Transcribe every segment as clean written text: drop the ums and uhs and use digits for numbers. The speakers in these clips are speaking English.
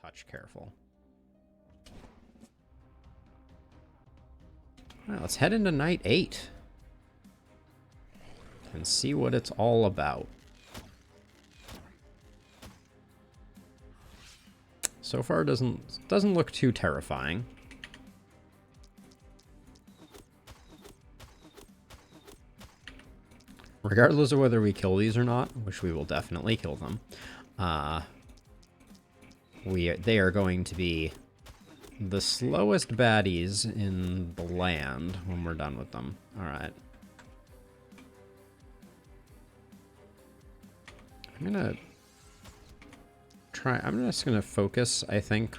touch careful. All right, let's head into night 8 and see what it's all about. So far, it doesn't look too terrifying. Regardless of whether we kill these or not, which we will definitely kill them, they are going to be the slowest baddies in the land when we're done with them. All right. I'm just gonna focus, I think,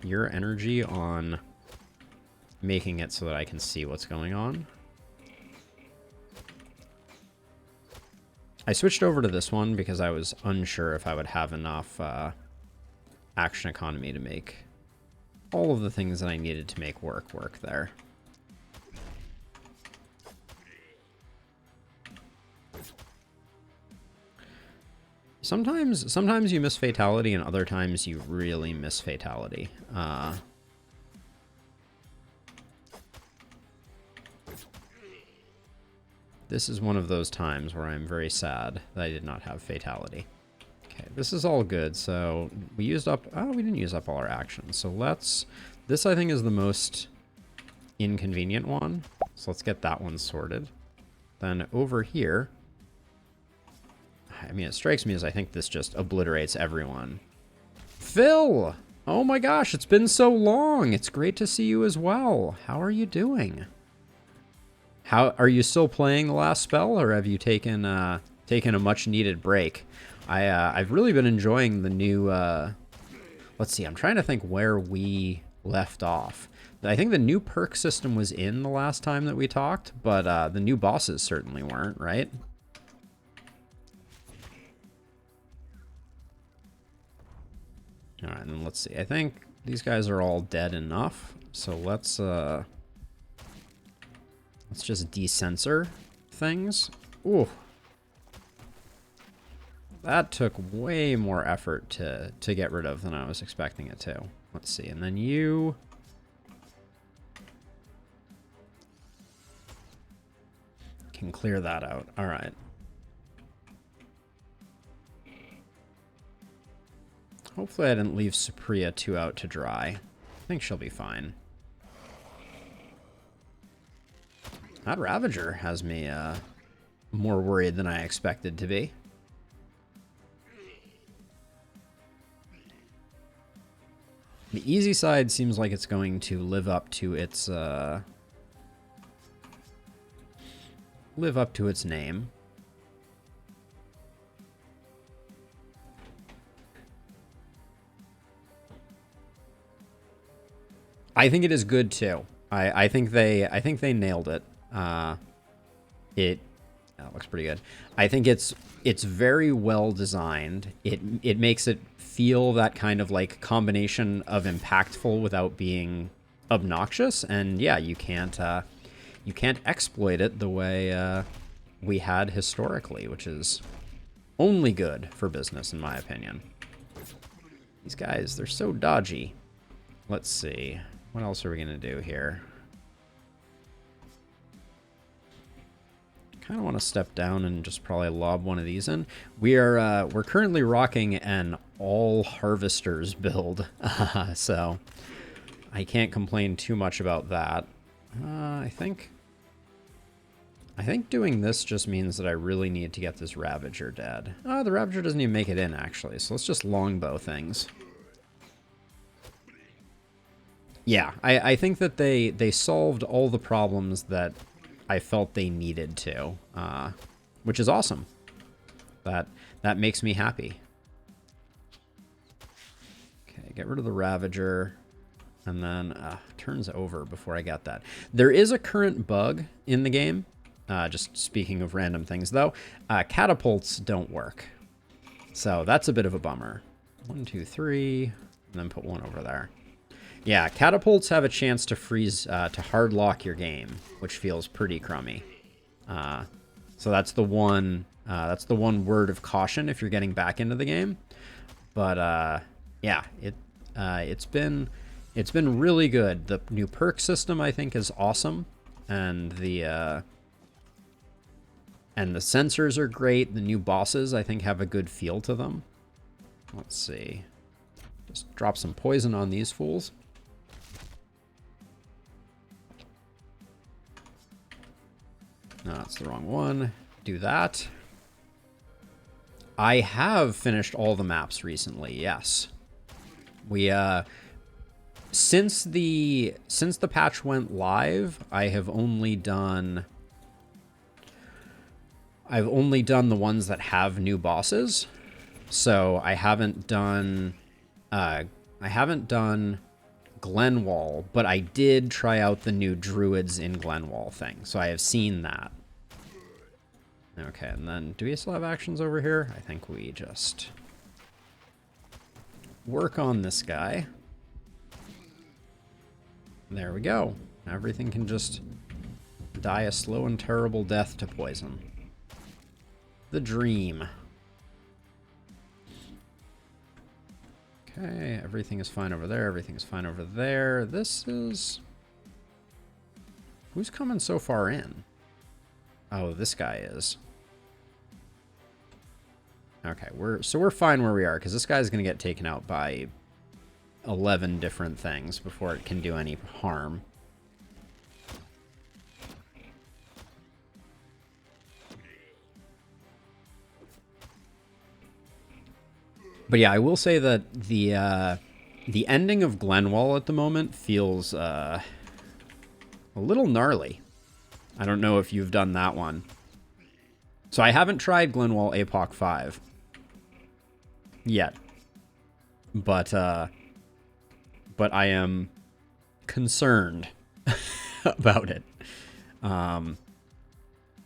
your energy on making it so that I can see what's going on. I switched over to this one because I was unsure if I would have enough action economy to make all of the things that I needed to make work there. Sometimes you miss fatality, and other times you really miss fatality. This is one of those times where I'm very sad that I did not have fatality. Okay, this is all good. So we used up... Oh, we didn't use up all our actions. So let's... This, I think, is the most inconvenient one. So let's get that one sorted. Then over here... I mean, it strikes me as I think this just obliterates everyone. Phil! Oh my gosh, it's been so long. It's great to see you as well. How are you doing? How are you still playing the last spell, or have you taken a much needed break? I've really been enjoying the new. Let's see. I'm trying to think where we left off. I think the new perk system was in the last time that we talked, but the new bosses certainly weren't, right? All right, and then let's see. I think these guys are all dead enough, so let's just desensor things. Ooh. That took way more effort to get rid of than I was expecting it to. Let's see, and then you... can clear that out. All right. Hopefully I didn't leave Supriya too out to dry. I think she'll be fine. That Ravager has me more worried than I expected to be. The easy side seems like it's going to live up to its name. I think it is good too. I think they nailed it. It looks pretty good. I think it's very well designed. It makes it feel that kind of like combination of impactful without being obnoxious. And yeah, you can't exploit it the way we had historically, which is only good for business in my opinion. These guys, they're so dodgy. Let's see. What else are we going to do here? Kind of want to step down and just probably lob one of these in. We're currently rocking an all harvesters build, so I can't complain too much about that. I think doing this just means that I really need to get this Ravager dead. Oh, the Ravager doesn't even make it in actually, so let's just longbow things. Yeah, I think that they solved all the problems that I felt they needed to, which is awesome. That makes me happy. Okay, get rid of the Ravager, and then turns over before I got that. There is a current bug in the game. Just speaking of random things, though, catapults don't work, so that's a bit of a bummer. 1, 2, 3, and then put one over there. Yeah, catapults have a chance to freeze, to hard lock your game, which feels pretty crummy. So that's the one word of caution if you're getting back into the game. But Yeah, it's been really good. The new perk system I think is awesome, and the sensors are great. The new bosses I think have a good feel to them. Let's see. Just drop some poison on these fools. No, that's the wrong one. Do that. I have finished all the maps recently, yes. We, since the patch went live, I've only done the ones that have new bosses. So I haven't done Glenwall, but I did try out the new Druids in Glenwall thing. So I have seen that. Okay, and then do we still have actions over here? I think we just work on this guy. There we go. Everything can just die a slow and terrible death to poison. The dream. Okay, everything is fine over there. Everything is fine over there. This is... Who's coming so far in? Oh, this guy is. Okay, we're fine where we are, because this guy's going to get taken out by 11 different things before it can do any harm. But yeah, I will say that the ending of Glenwall at the moment feels a little gnarly. I don't know if you've done that one. So I haven't tried Glenwall APOC 5 yet, but I am concerned about it. How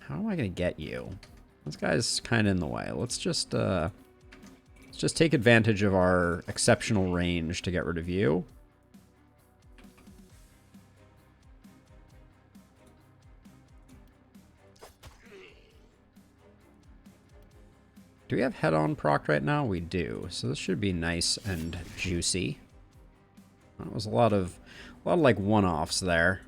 am I gonna get you? This guy's kind of in the way. Let's just take advantage of our exceptional range to get rid of you. Do we have head-on proc right now? We do. So this should be nice and juicy. That was a lot of like one-offs there.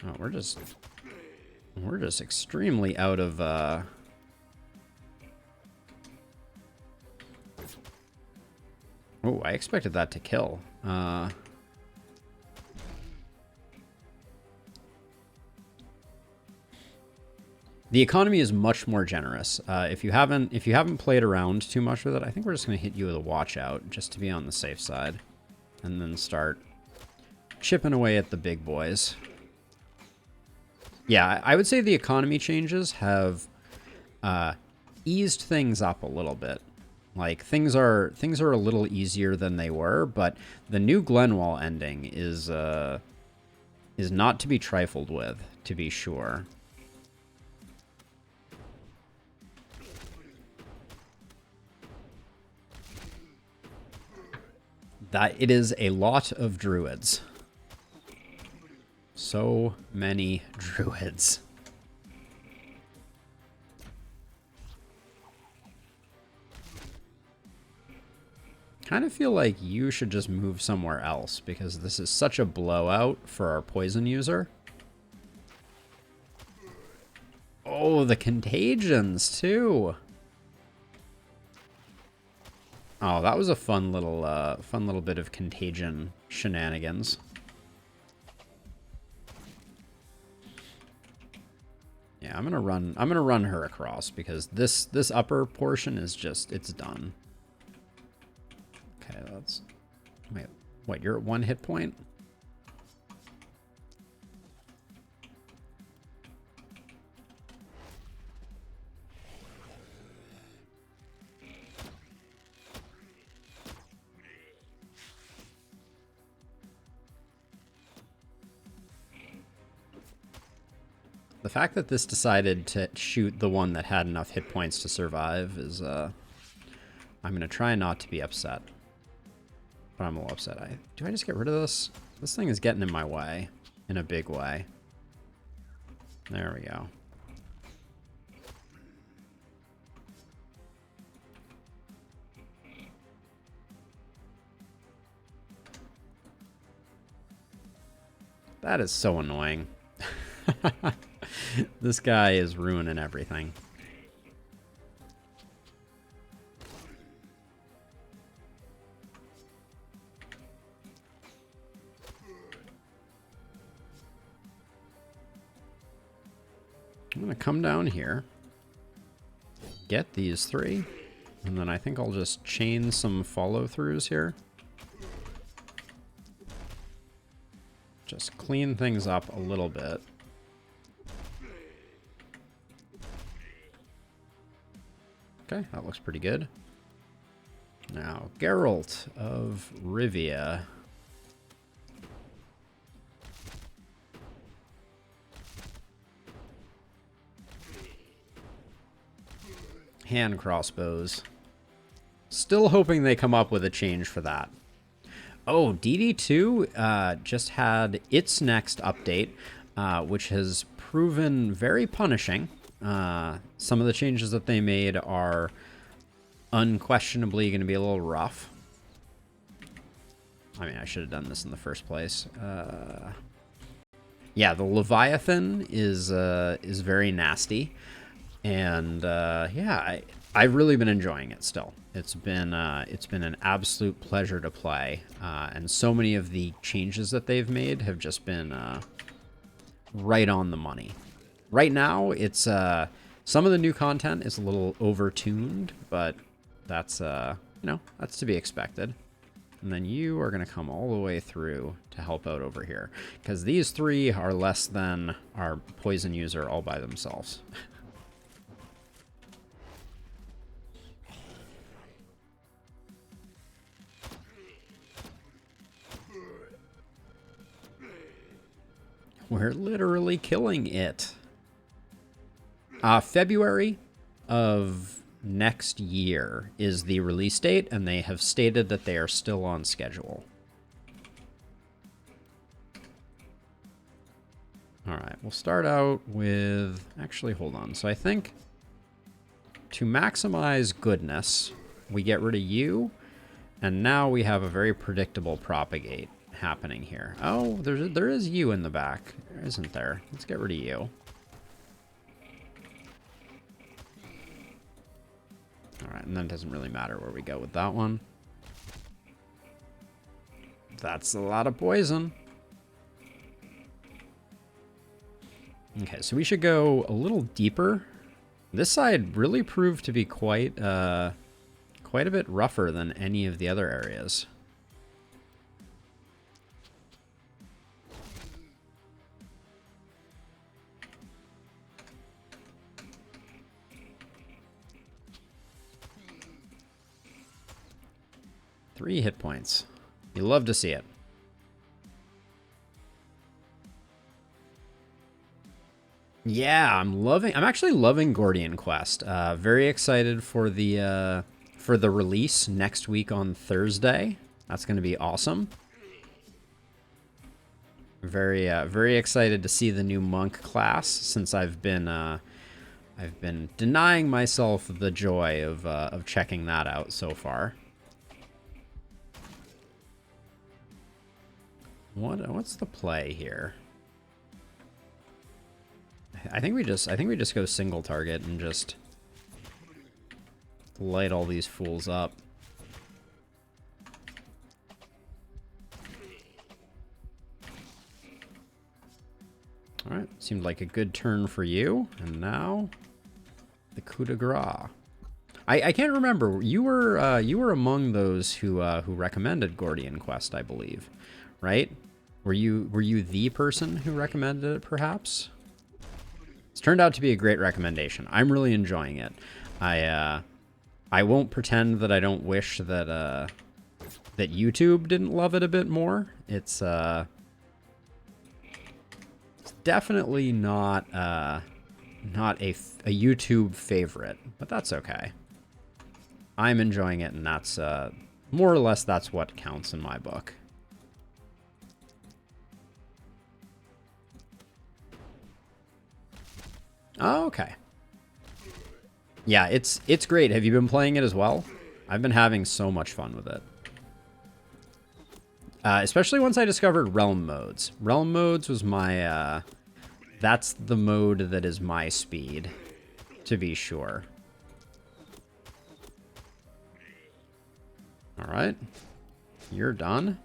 Oh, we're just extremely out of Oh, I expected that to kill. The economy is much more generous. If you haven't played around too much with it, I think we're just gonna hit you with a watch out just to be on the safe side, and then start chipping away at the big boys. Yeah, I would say the economy changes have eased things up a little bit. Like things are a little easier than they were, but the new Glenwall ending is not to be trifled with, to be sure. That it is a lot of druids. So many druids. Kind of feel like you should just move somewhere else because this is such a blowout for our poison user. Oh, the contagions too. Oh, that was a fun little bit of contagion shenanigans. Yeah, I'm gonna run her across because this upper portion is just, it's done. Okay, that's, wait, what, you're at 1 hit point? The fact that this decided to shoot the one that had enough hit points to survive is, I'm going to try not to be upset. But I'm a little upset. Do I just get rid of this? This thing is getting in my way in a big way. There we go. That is so annoying. This guy is ruining everything. I'm going to come down here, get these three, and then I think I'll just chain some follow-throughs here. Just clean things up a little bit. Okay, that looks pretty good. Now, Geralt of Rivia. Hand crossbows. Still hoping they come up with a change for that. Oh, DD2 just had its next update, which has proven very punishing. Some of the changes that they made are unquestionably going to be a little rough. I mean, I should have done this in the first place. Yeah, the Leviathan is very nasty. And yeah, I've really been enjoying it still. It's been an absolute pleasure to play, and so many of the changes that they've made have just been right on the money. Right now, it's some of the new content is a little overtuned, but that's that's to be expected. And then you are going to come all the way through to help out over here, because these three are less than our poison user all by themselves. We're literally killing it. February of next year is the release date, and they have stated that they are still on schedule. All right, we'll start out with... Actually, hold on. So I think to maximize goodness, we get rid of you, and now we have a very predictable propagate happening here. Oh, there is you in the back, isn't there? Let's get rid of you. All right, and then it doesn't really matter where we go with that one. That's a lot of poison. Okay, so we should go a little deeper. This side really proved to be quite a bit rougher than any of the other areas. Three hit points. You love to see it. Yeah, I'm actually loving Gordian Quest. Very excited for the release next week on Thursday. That's going to be awesome. Very excited to see the new monk class, since I've been denying myself the joy of checking that out so far. What's the play here? I think we just go single target and just light all these fools up. All right, seemed like a good turn for you, and now the coup de grace. I can't remember. You were among those who recommended Gordian Quest, I believe, right? Were you the person who recommended it, perhaps? It's turned out to be a great recommendation. I'm really enjoying it. I won't pretend that I don't wish that that YouTube didn't love it a bit more. It's definitely not a YouTube favorite, but that's okay. I'm enjoying it, and that's more or less that's what counts in my book. Oh, okay. Yeah, it's great. Have you been playing it as well? I've been having so much fun with it. Especially once I discovered realm modes. Realm modes was my, that's the mode that is my speed, to be sure. All right. You're done.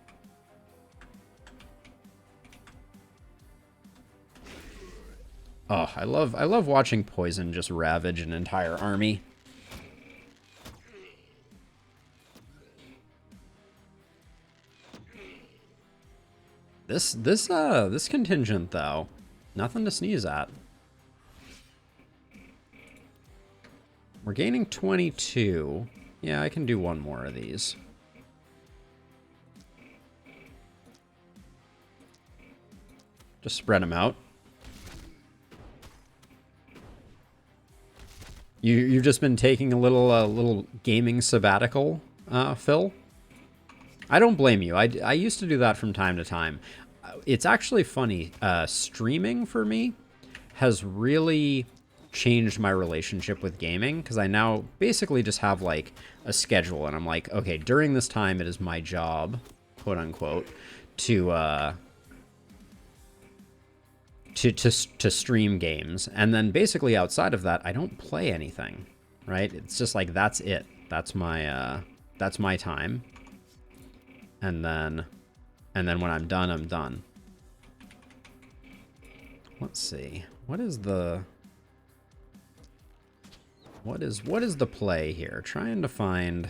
Oh, I love watching poison just ravage an entire army. This contingent though, nothing to sneeze at. We're gaining 22. Yeah, I can do one more of these. Just spread them out. You've just been taking a little gaming sabbatical, Phil? I don't blame you. I used to do that from time to time. It's actually funny. Streaming for me has really changed my relationship with gaming because I now basically just have like a schedule and I'm like, okay, during this time it is my job, quote unquote, to stream games, and then basically outside of that I don't play anything, right? It's just like that's it. That's my time. And then when I'm done, I'm done. Let's see. What is the play here? Trying to find.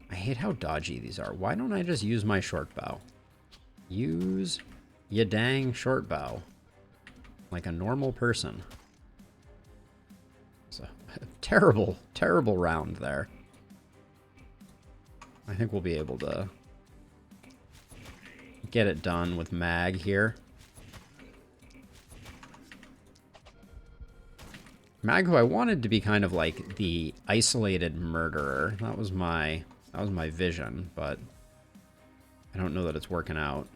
I hate how dodgy these are. Why don't I just use my short bow? Use ya dang short bow. Like a normal person. It's a terrible, terrible round there. I think we'll be able to get it done with Mag here. Mag, who I wanted to be kind of like the isolated murderer. That was my vision, but I don't know that it's working out.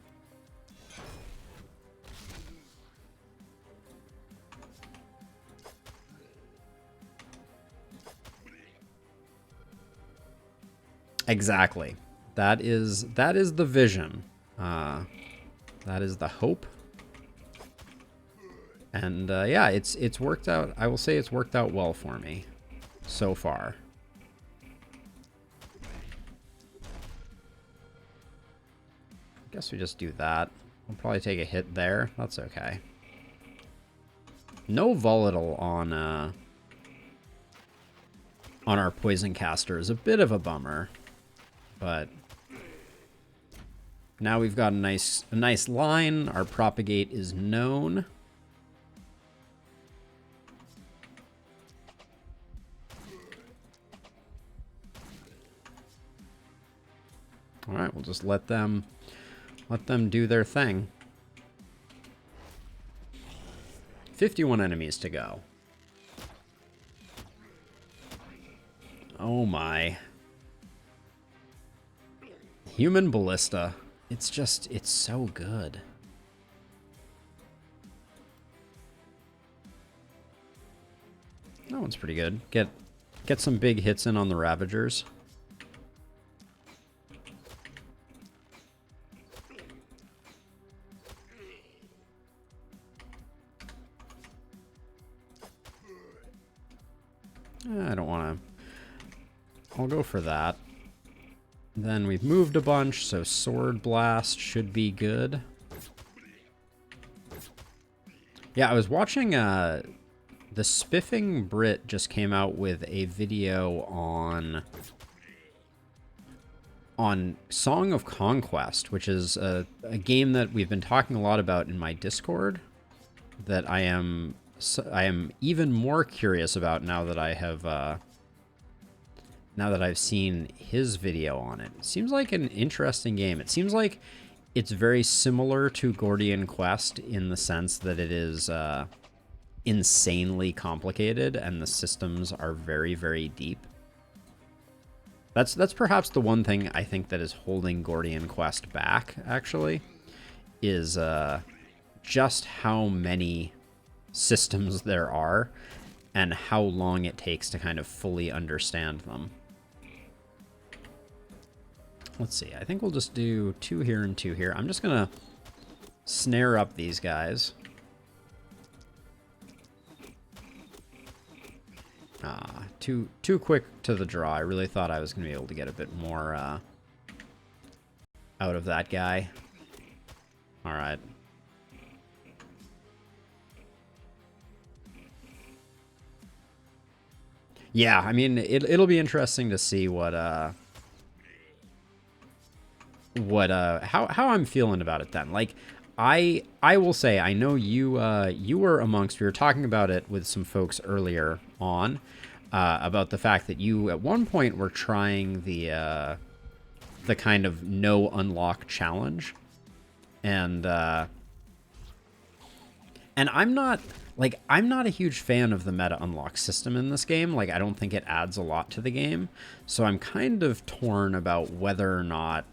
Exactly. That is the vision. That is the hope. And yeah, it's worked out. I will say it's worked out well for me so far. I guess we just do that. We'll probably take a hit there. That's okay. No volatile on our poison caster is a bit of a bummer. But now we've got a nice line. Our propagate is known. All right, we'll just let them do their thing. 51 enemies to go. Oh my. Human Ballista. It's so good. That one's pretty good. Get some big hits in on the Ravagers. I don't want to. I'll go for that. Then we've moved a bunch, so Sword Blast should be good. Yeah, I was watching, the Spiffing Brit just came out with a video on Song of Conquest, which is a game that we've been talking a lot about in my Discord, that I am even more curious about now that I have, now that I've seen his video on it. It seems like an interesting game. It seems like it's very similar to Gordian Quest in the sense that it is insanely complicated and the systems are very, very deep. That's perhaps the one thing I think that is holding Gordian Quest back, actually, is just how many systems there are and how long it takes to kind of fully understand them. Let's see. I think we'll just do 2 here and 2 here. I'm just going to snare up these guys. Too quick to the draw. I really thought I was going to be able to get a bit more out of that guy. All right. Yeah, I mean, it'll be interesting to see how I'm feeling about it then. Like, I will say, I know you were amongst, we were talking about it with some folks earlier on, about the fact that you at one point were trying the kind of no unlock challenge. And I'm not a huge fan of the meta unlock system in this game. Like, I don't think it adds a lot to the game. So I'm kind of torn about whether or not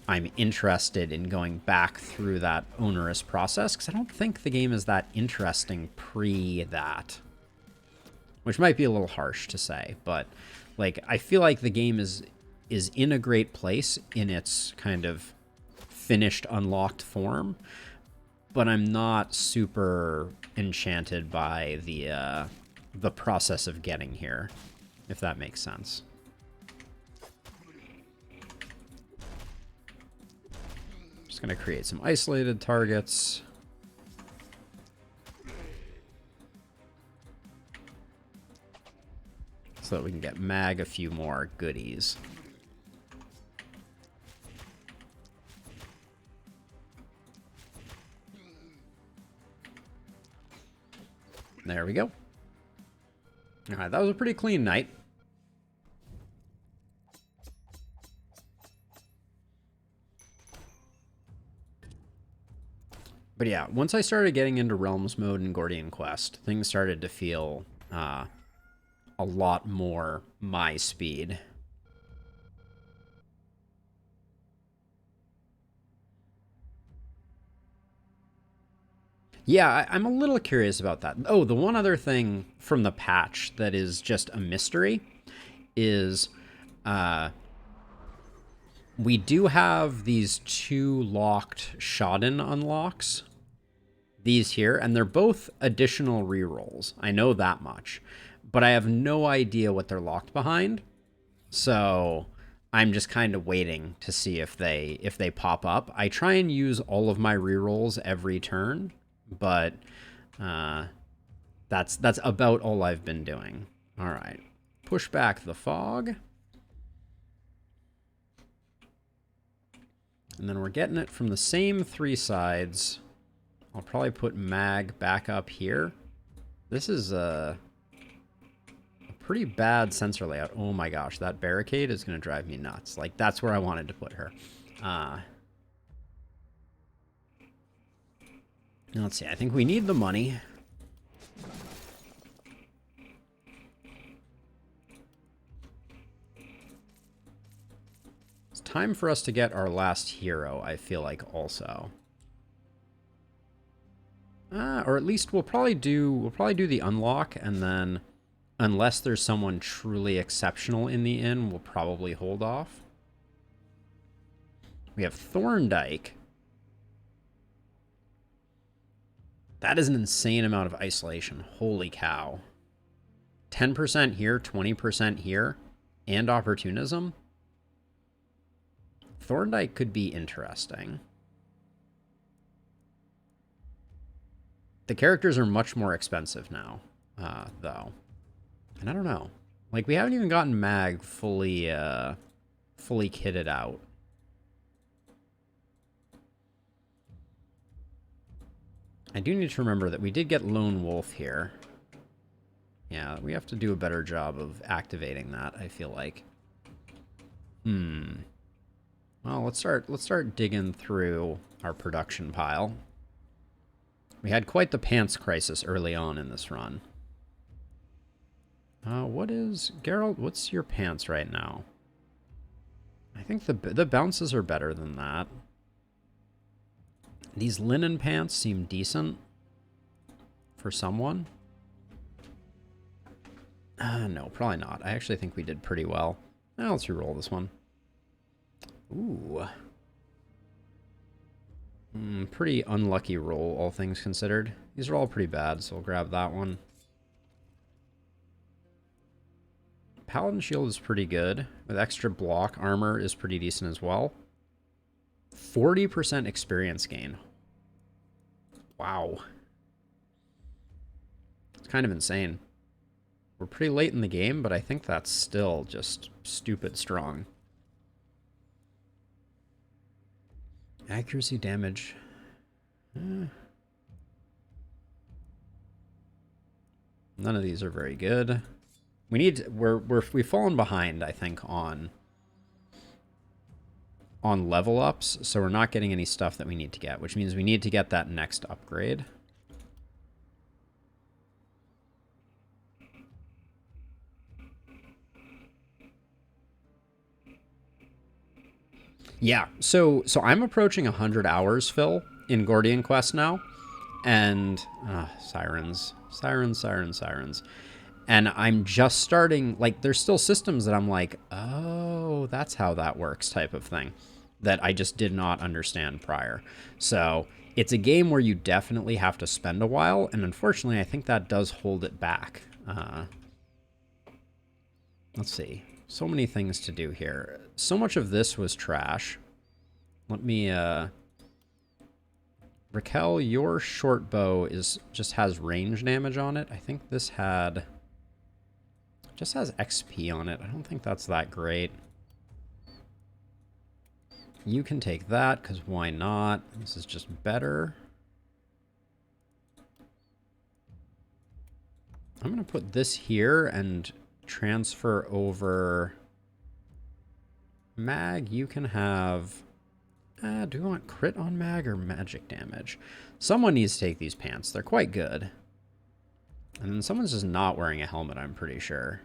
I'm interested in going back through that onerous process, because I don't think the game is that interesting pre that. Which might be a little harsh to say, but like, I feel like the game is in a great place in its kind of finished unlocked form, but I'm not super enchanted by the process of getting here, if that makes sense. Just gonna create some isolated targets. So that we can get mag a few more goodies. There we go. All right, that was a pretty clean night. But yeah, once I started getting into Realms mode and Gordian Quest, things started to feel a lot more my speed. Yeah, I'm a little curious about that. Oh, the one other thing from the patch that is just a mystery is we do have these 2 locked Shodden unlocks. These here, and they're both additional rerolls. I know that much. But I have no idea what they're locked behind. So I'm just kind of waiting to see if they pop up. I try and use all of my rerolls every turn, but that's about all I've been doing. All right. Push back the fog. And then we're getting it from the same 3 sides. I'll probably put mag back up here. This is a pretty bad sensor layout. Oh my gosh, that barricade is going to drive me nuts. Like, that's where I wanted to put her. Let's see, I think we need the money. It's time for us to get our last hero, I feel like, also. Or at least we'll probably do the unlock, and then unless there's someone truly exceptional in the inn, we'll probably hold off. We have Thorndyke. That is an insane amount of isolation. Holy cow. 10% here, 20% here, and opportunism. Thorndyke could be interesting. The characters are much more expensive now, though. And I don't know. Like, we haven't even gotten Mag fully kitted out. I do need to remember that we did get Lone Wolf here. Yeah, we have to do a better job of activating that, I feel like. Well, let's start digging through our production pile. We had quite the pants crisis early on in this run. What is... Geralt, what's your pants right now? I think the bounces are better than that. These linen pants seem decent for someone. No, probably not. I actually think we did pretty well. Now let's re-roll this one. Ooh. Pretty unlucky roll, all things considered. These are all pretty bad, so we'll grab that one. Paladin shield is pretty good. With extra block, armor is pretty decent as well. 40% experience gain. Wow. It's kind of insane. We're pretty late in the game, but I think that's still just stupid strong. Accuracy damage. None of these are very good. We've fallen behind, I think, on level ups, so we're not getting any stuff that we need to get, which means we need to get that next upgrade. Yeah, so I'm approaching 100 hours, Phil, in Gordian Quest now, and sirens. And I'm just starting, like, there's still systems that I'm like, oh, that's how that works type of thing that I just did not understand prior. So it's a game where you definitely have to spend a while, and unfortunately, I think that does hold it back. Let's see. So many things to do here. So much of this was trash. Let me, Raquel, your short bow just has range damage on it. I think this just has XP on it. I don't think that's that great. You can take that, because why not? This is just better. I'm going to put this here and transfer over. Mag, you can have... do I want crit on mag or magic damage? Someone needs to take these pants. They're quite good. And then someone's just not wearing a helmet, I'm pretty sure.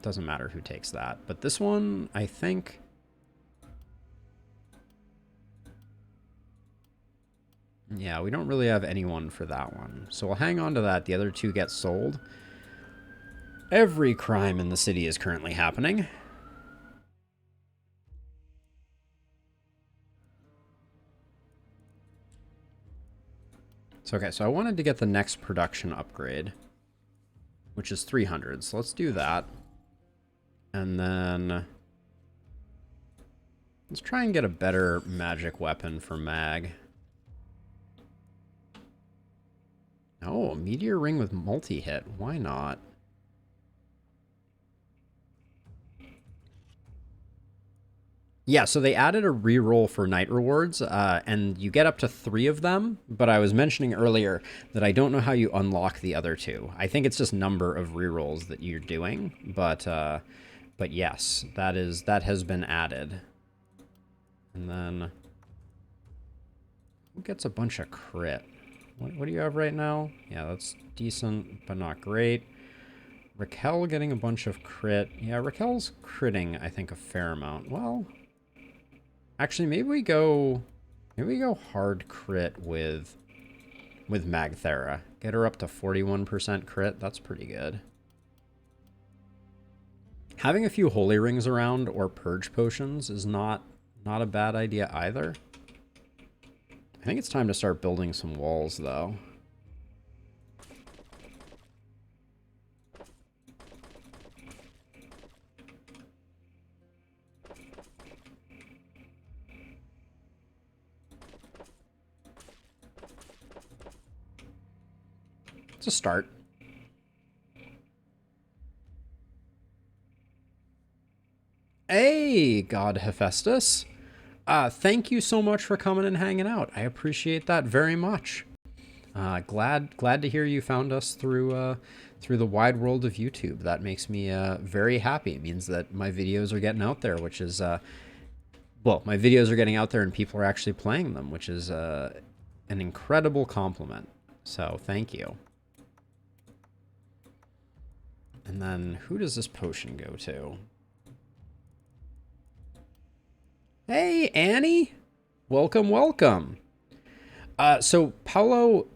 Doesn't matter who takes that. But this one, I think... yeah, we don't really have anyone for that one. So we'll hang on to that. The other two get sold. Every crime in the city is currently happening. So, okay, so I wanted to get the next production upgrade, which is 300. So let's do that. And then let's try and get a better magic weapon for mag. Oh, a meteor ring with multi-hit. Why not? Yeah, so they added a reroll for night rewards, and you get up to 3 of them, but I was mentioning earlier that I don't know how you unlock the other 2. I think it's just number of rerolls that you're doing, but yes, that has been added. And then who gets a bunch of crit? What do you have right now? Yeah, that's decent, but not great. Raquel getting a bunch of crit. Yeah, Raquel's critting, I think, a fair amount. Well, actually, maybe we go hard crit with Magthera. Get her up to 41% crit. That's pretty good. Having a few holy rings around or purge potions is not a bad idea either. I think it's time to start building some walls, though. It's a start. Hey, God Hephaestus. Thank you so much for coming and hanging out. I appreciate that very much. Glad to hear you found us through the wide world of YouTube. That makes me very happy. It means that my videos are getting out there, which is well, my videos are getting out there and people are actually playing them, which is an incredible compliment. So thank you. And then who does this potion go to? Hey, Annie. Welcome, welcome. So Paulo,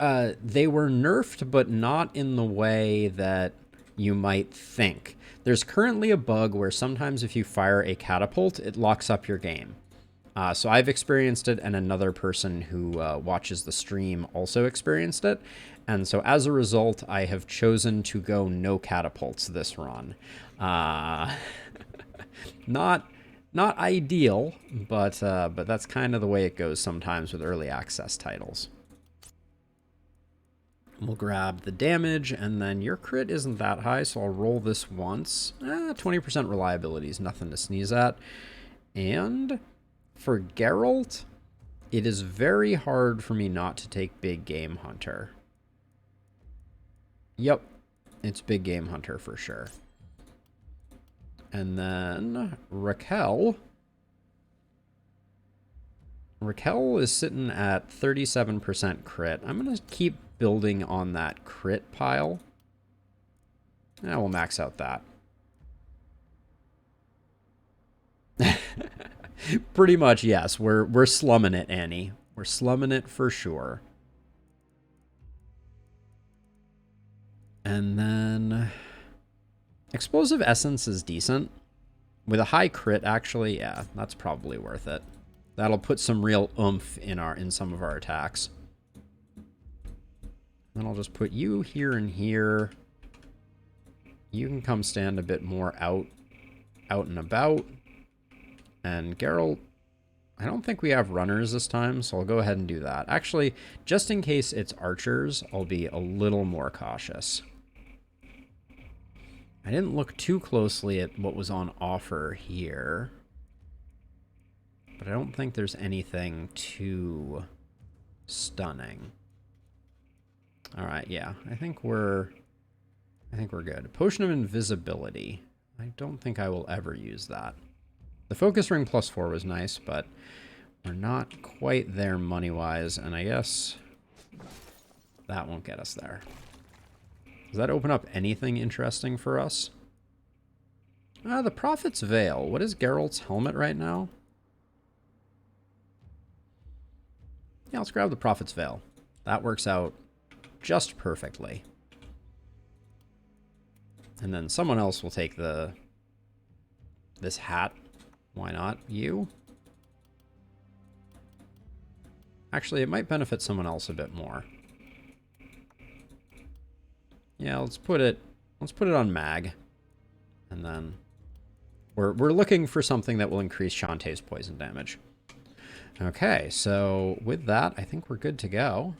they were nerfed, but not in the way that you might think. There's currently a bug where sometimes if you fire a catapult, it locks up your game. So I've experienced it, and another person who watches the stream also experienced it. And so as a result, I have chosen to go no catapults this run. Uh, not not ideal, but that's kind of the way it goes sometimes with early access titles. We'll grab the damage, and then your crit isn't that high, so I'll roll this once. 20% reliability is nothing to sneeze at. And for Geralt, it is very hard for me not to take Big Game Hunter. Yep, it's Big Game Hunter for sure. And then Raquel. Raquel is sitting at 37% crit. I'm going to keep building on that crit pile. And we'll max out that. Pretty much, yes. We're slumming it, Annie. We're slumming it for sure. And then Explosive Essence is decent. With a high crit, actually, yeah, that's probably worth it. That'll put some real oomph in some of our attacks. Then I'll just put you here and here. You can come stand a bit more out and about. And Geralt, I don't think we have runners this time, so I'll go ahead and do that. Actually, just in case it's archers, I'll be a little more cautious. I didn't look too closely at what was on offer here, but I don't think there's anything too stunning. All right, yeah, I think we're good. Potion of Invisibility. I don't think I will ever use that. The Focus Ring +4 was nice, but we're not quite there money-wise, and I guess that won't get us there. Does that open up anything interesting for us? The Prophet's Veil. What is Geralt's helmet right now? Yeah, let's grab the Prophet's Veil. That works out just perfectly. And then someone else will take this hat. Why not? You? Actually, it might benefit someone else a bit more. Yeah, let's put it on Mag. And then we're looking for something that will increase Shantae's poison damage. Okay, so with that, I think we're good to go.